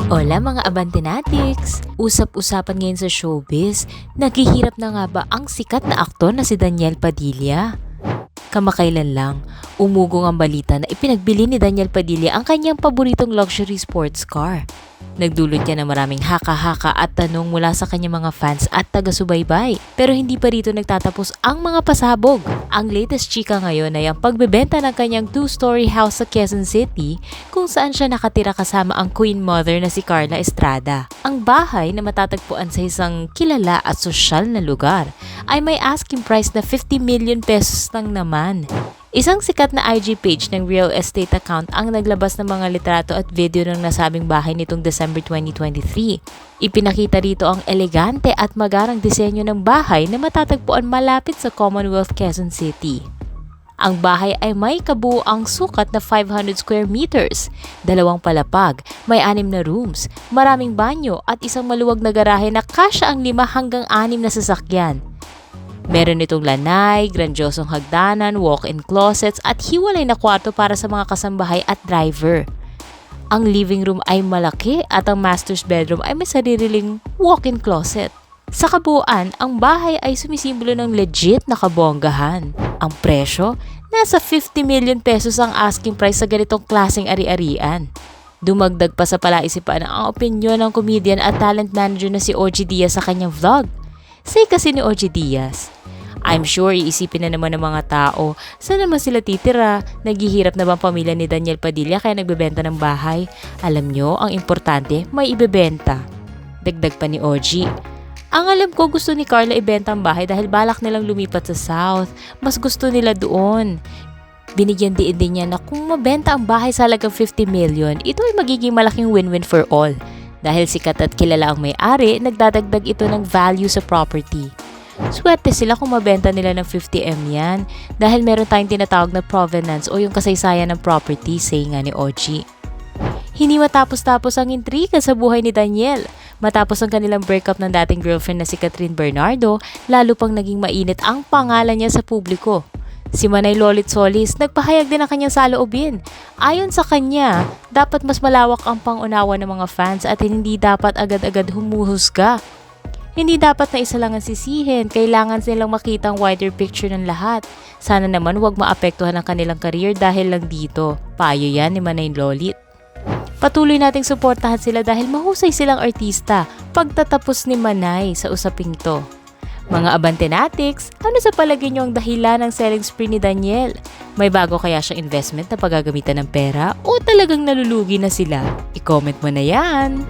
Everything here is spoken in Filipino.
Hola mga Abantenatics! Usap-usapan ngayon sa showbiz, naghihirap na nga ba ang sikat na aktor na si Daniel Padilla? Kamakailan lang, umugong ang balita na ipinagbili ni Daniel Padilla ang kanyang paboritong luxury sports car. Nagdulot niya ng maraming haka-haka at tanong mula sa kanyang mga fans at taga-subaybay. Pero hindi pa rito nagtatapos ang mga pasabog. Ang latest chika ngayon ay ang pagbebenta ng kanyang 2-story house sa Quezon City kung saan siya nakatira kasama ang Queen Mother na si Carla Estrada. Ang bahay na matatagpuan sa isang kilala at sosyal na lugar ay may asking price na 50 million pesos lang naman. Isang sikat na IG page ng real estate account ang naglabas ng mga litrato at video ng nasabing bahay nitong December 2023. Ipinakita rito ang elegante at magarang disenyo ng bahay na matatagpuan malapit sa Commonwealth, Quezon City. Ang bahay ay may kabuuang sukat na 500 square meters, 2 palapag, may 6 na rooms, maraming banyo at isang maluwag na garahe na kasya ang 5 hanggang 6 na sasakyan. Meron itong lanay, grandiosong hagdanan, walk-in closets at hiwalay na kwarto para sa mga kasambahay at driver. Ang living room ay malaki at ang master's bedroom ay may sariling walk-in closet. Sa kabuuan, ang bahay ay sumisimbolo ng legit na kabonggahan. Ang presyo, nasa 50 million pesos ang asking price sa ganitong klaseng ari-arian. Dumagdag pa sa palaisipan ang opinyon ng comedian at talent manager na si OG Diaz sa kanyang vlog. Say kasi ni OG Diaz, I'm sure iisipin na naman ng mga tao, saan naman sila titira? Naghihirap na bang pamilya ni Daniel Padilla kaya nagbebenta ng bahay? Alam nyo, ang importante, may ibebenta. Dagdag pa ni OG, ang alam ko gusto ni Carla ibenta ang bahay dahil balak nilang lumipat sa South. Mas gusto nila doon. Binigyan din niya na kung mabenta ang bahay sa halagang 50 million, ito ay magiging malaking win-win for all. Dahil sikat at kilala ang may-ari, nagdadagdag ito ng value sa property. Swerte sila kung mabenta nila ng 50M yan dahil meron tayong tinatawag na provenance o yung kasaysayan ng property, say nga ni OG. Hindi matapos-tapos ang intriga sa buhay ni Daniel. Matapos ang kanilang breakup ng dating girlfriend na si Catherine Bernardo, lalo pang naging mainit ang pangalan niya sa publiko. Si Manay Lolit Solis nagpahayag din ang kanyang saloobin. Ayon sa kanya, dapat mas malawak ang pangunawa ng mga fans at hindi dapat agad-agad humuhusga. Hindi dapat na isa lang ang sisihin, kailangan silang makita ang wider picture ng lahat. Sana naman huwag maapektuhan ang kanilang career dahil lang dito. Payo yan ni Manay Lolit. Patuloy nating suportahan sila dahil mahusay silang artista pagtatapos ni Manay sa usaping to. Mga Abantenatics, ano sa palagay niyo ang dahilan ng selling spree ni Daniel? May bago kaya siyang investment na paggagamitan ng pera o talagang nalulugi na sila? I-comment mo na yan!